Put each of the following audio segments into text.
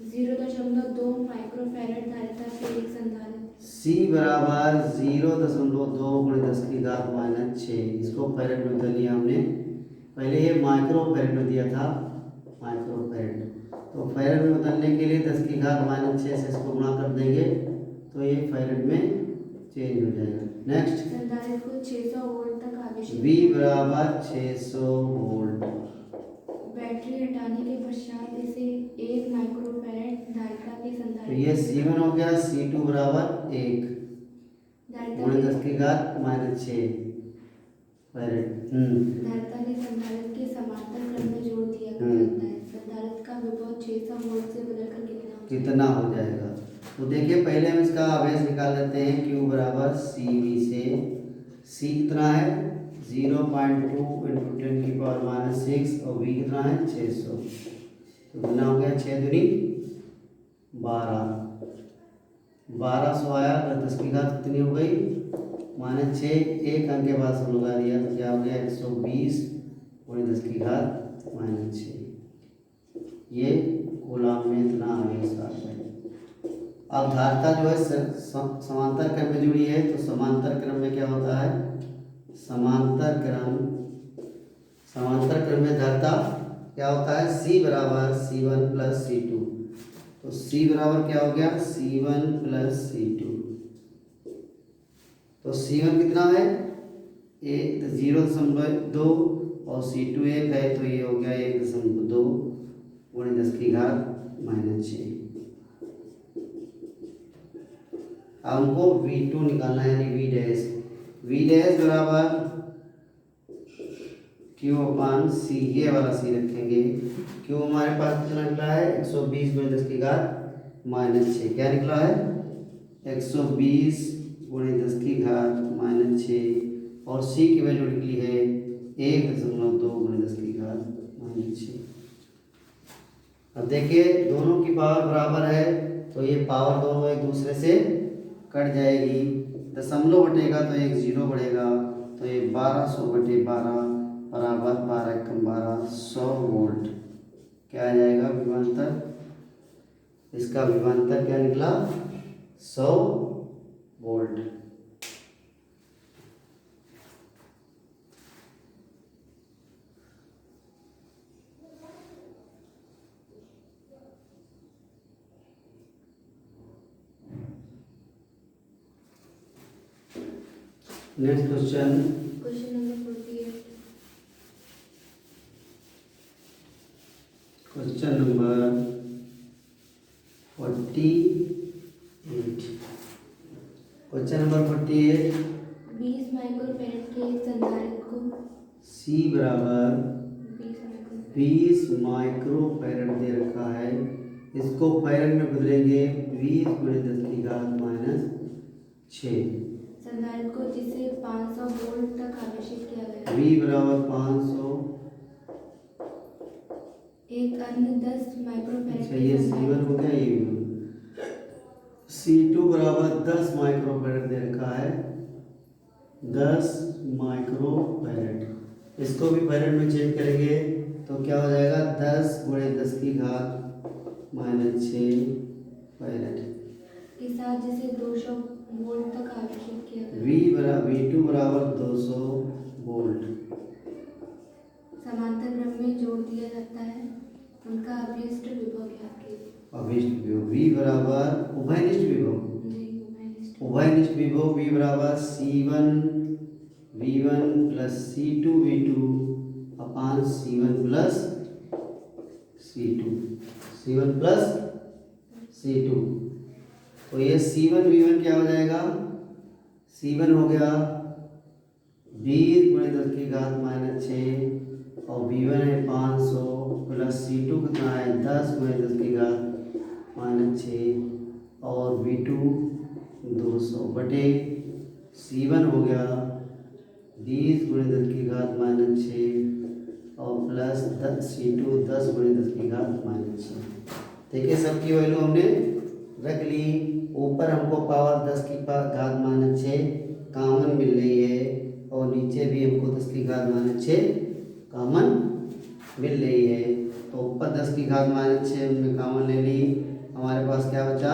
0.2 microfarad धारिता के एक संधारित्र। C बराबर 0.2 गुणे 10 की घात माइनस 6। इसको फैरड में बदल लिया हमने। पहले ये माइक्रो फैरड में दिया था, माइक्रो फैरड, तो फैरड में बदलने के लिए 10 की घात माइनस 6 से इसको गुणा कर देंगे तो ये फैरड में चेंज हो जाएगा। नेक्स्ट, संधारित्र को 600 वोल्ट तक आवेशित। V बराबर 600 वोल्ट। बैटरी हटाने के पश्चात इसे 1 माइक्रोफैरड धारिता के तो संधारित्र। ये C1 हो गया, C2 बराबर 1 गुणे 10 की घात माइनस 6 फैरड। धारिता के संधारित्र के समांतर क्रम में जोड़ दिया जाता है। संधारित्र का विभव 600 वोल्ट से बदलकर कितना हो जाएगा? तो देखिए पहले हम इसका आवेश निकाल लेते हैं। Q बराबर CV से C कितना है 0.2 इंटू 10 की पावर माइनस 6 और V कितना है 600। तो कितना हो गया 6 दूनी 12, 1200 आया। 10 की घात कितनी हो गई माइनस 6, एक अंक के बाद सब लगा दिया तो क्या हो गया 120 गुणे 10 की घात माइनस 6। ये कूलम में इतना आवेश आ गया। अब धारिता जो है समांतर क्रम में जुड़ी है, तो समांतर क्रम में क्या होता है, समांतर क्रम में धारिता क्या होता है C बराबर C1 प्लस C2। तो C बराबर क्या हो गया C1 प्लस C2। तो C1 कितना है 0.2 और C2 1 है, तो ये हो गया 1.2 गुणे 10 की घात माइनस 6। अब हमको V2 निकालना है, यानी V डैश बराबर Q अपान C, ये वाला C रखेंगे। Q हमारे पास कितना निकला है 120 गुणे 10 की घात माइनस 6। क्या निकला है 120 गुणे 10 की घात माइनस 6 और C की वैल्यू निकली है 1.2 गुणे 10 की घात माइनस 6। अब देखिए दोनों की पावर बराबर है, तो ये पावर दोनों एक दूसरे से कट जाएगी। दशमलव बटेगा तो एक जीरो बढ़ेगा, तो ये 1200 बटे 12 बराबर 12 एकम 12 100 वोल्ट। क्या आ जाएगा विभवांतर, इसका विभवांतर क्या निकला 100 volt. Next question number 48। Question number 48। Question number 48 20 microfarad के एक संधारित्र को C बराबर 20 माइक्रोफैरड दे रखा है। इसको फैरड में बदलेंगे 20 गुणे 10 की घात माइनस 6। संधारित्र को जिसे 500 वोल्ट तक आवेशित किया गया। V बराबर 500। एक अन्य 10 माइक्रोफैरड। अच्छा ये C1 हो गया, ये C2 बराबर 10 माइक्रोफैरड दे रखा है, 10 माइक्रोफैरड। इसको भी फैरड में चेंज करेंगे तो क्या हो जाएगा 10 गुणे 10 की घात माइनस 6 फैरड के साथ जिसे 200 वोल्ट तक आवेशित किया गया। V2 बराबर 200 वोल्ट। समांतर क्रम में जोड़ दिया जाता है। उनका अभिष्ट विभव ज्ञात कीजिए। अभिष्ट विभव V बराबर उभयनिष्ठ विभव, उभयनिष्ठ विभव V बराबर C1 V1 plus C2 V2 अपान C1 प्लस C2। तो ये C1 V1 क्या हो जाएगा, C1 हो गया 20 गुणे 10 की घात माइनस 6 और V1 है 500 प्लस C2 कितना है 10 गुणे 10 की घात माइनस 6 और V2 200 बटे C1 हो गया 20 गुणे 10 की घात माइनस 6 और प्लस C2 10 गुणे 10 की घात माइनस 6। देखिए सबकी वैल्यू हमने रख ली। ऊपर हमको पावर 10 की घात माइनस 6 कॉमन मिल रही है और नीचे भी हमको 10 की घात माइनस 6 कॉमन मिल रही है। तो ऊपर 10 की घात माइनस 6 हमने कॉमन ले ली हमारे पास क्या बचा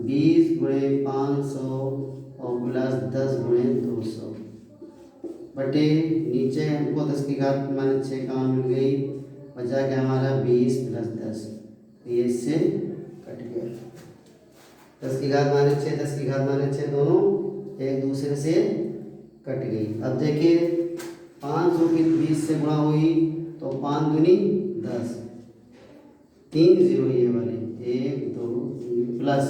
20 गुणे 500 और प्लस 10 गुणे 200 बटे नीचे हमको 10 की घात माइनस 6 का मान मिल गई। बचा क्या हमारा 20 प्लस 10, ये इससे कट गया। 10 की घात माइनस 6 10 की घात माइनस 6 दोनों एक दूसरे से कट गई। अब देखिए 500 की 20 से गुणा हुई तो 5 दूनी 10, 3 जीरो ये वाली 1 2 3 प्लस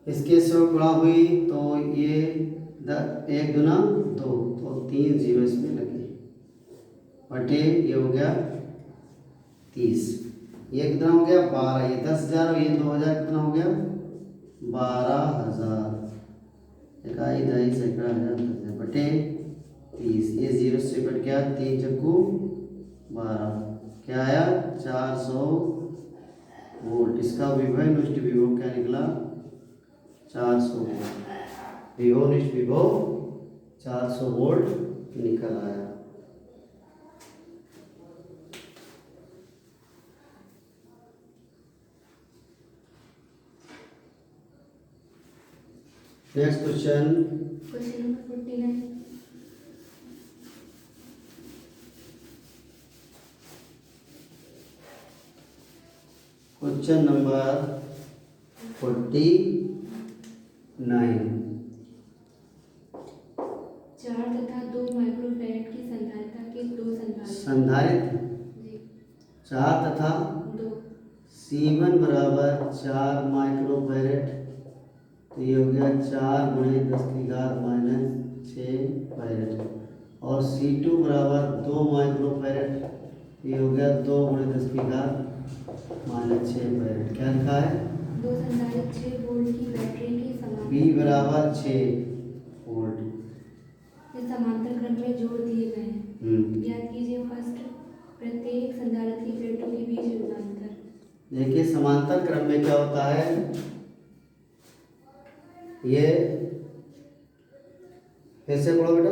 इसके से गुणा हुई तो ये 1 दूना 2 तो 3 जीरो इसमें लगे बटे ये हो गया 30। ये कितना हो गया 12, ये 10,000 और ये 2,000 कितना हो गया 12,000। इकाई दहाई सैकड़ा हजार बटे 30, ये 0 से कट गया 3 चक्कू 12, क्या आया 400 वोल्ट। इसका विभव निष्ठ विभव क्या निकला 400 वोल्ट। विभव निष्ठ विभव 400 वोल्ट निकल आया। Next question number 49। Question number 49। 4 तथा 2 माइक्रोफैराड की संधारिता के दो संधारित्र जी 4 तथा 2 C1 बराबर 4 माइक्रोफैराड, तो ये हो गया 4 गुणे 10 की घात माइनस 6 फैराड। और C2 बराबर 2 माइक्रोफैराड, ये हो गया 2 गुणे 10 की घात माइनस 6 फैराड। क्या लिखा है 2 संधारित्र 6 वोल्ट की बैटरी के समानांतर B बराबर 6 वोल्ट इस समांतर क्रम में जोड़ दिए गए हैं। ज्ञात कीजिए फर्स्ट प्रत्येक संधारित्र की प्लेटों के बीच विभवांतर। देखिए समांतर क्रम में क्या होता है, ये फिर से बोलो बेटा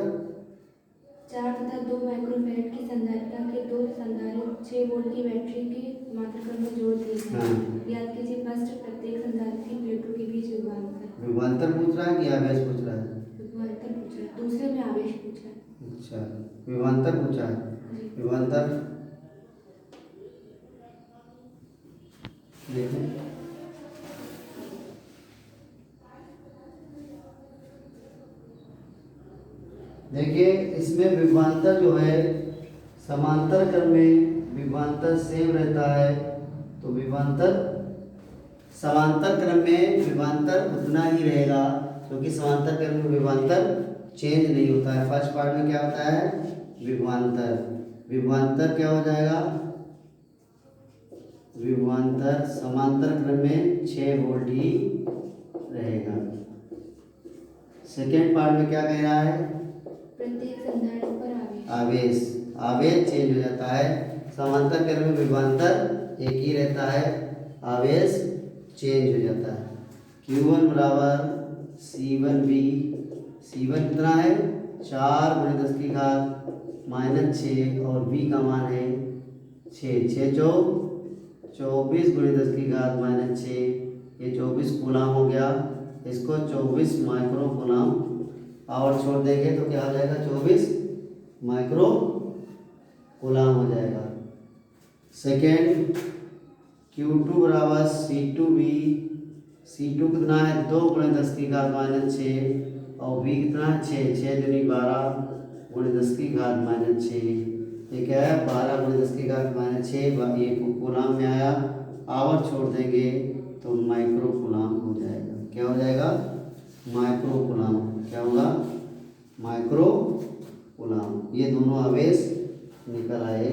4 तथा 2 माइक्रोफैराड की संधारिता के दो संधारित्र 6 वोल्ट की बैटरी के समांतर क्रम में जोड़ दिए गए हैं। ज्ञात कीजिए फर्स्ट प्रत्येक संधारित्र की प्लेटों के बीच विभवांतर। विभवांतर पूछ रहा है कि आवेश पूछ रहा है? विभवांतर पूछ रहा है, दूसरे में आवेश पूछा है। अच्छा विभवांतर पूछा है। जी विभवांतर देखें देखिए इसमें विभवांतर जो है समांतर क्रम में विभवांतर सेम रहता है, तो विभवांतर समांतर क्रम में विभवांतर उतना ही रहेगा क्योंकि समांतर क्रम में विभवांतर चेंज नहीं होता है। फर्स्ट पार्ट में क्या होता है विभवांतर, विभवांतर क्या हो जाएगा विभवांतर समांतर क्रम में 6 वोल्ट ही रहेगा। सेकेंड पार्ट में क्या कह रहा है प्रत्येक संधारित्र पर आवेश आवेश आवेश चेंज हो जाता है। समांतर क्रम में विभवांतर एक ही रहता है, आवेश चेंज हो जाता है। Q1 बराबर C1V, C1 कितना है 4 गुणे 10 की घात माइनस 6 और V का मान है 6, 6 जो 24 गुणे 10 की घात माइनस 6, ये 24 कूलाम हो गया। इसको 24 माइक्रो कूलाम पावर छोड़ देंगे तो क्या हो जाएगा 24 माइक्रो कूलाम हो जाएगा। सेकेंड Q2 बराबर C2V, C2 कितना है 2 गुणे 10 की घात माइनस 6 और V कितना है 6, 6 दूनी 12 गुणे 10 की घात माइनस 6, ये क्या है 12 गुणे 10 की घात माइनस 6, ये कूलाम में आया, पावर छोड़ देंगे तो माइक्रो कूलाम हो जाएगा। क्या हो जाएगा माइक्रो कूलाम, क्या होगा माइक्रो कूलाम। ये दोनों आवेश निकल आए।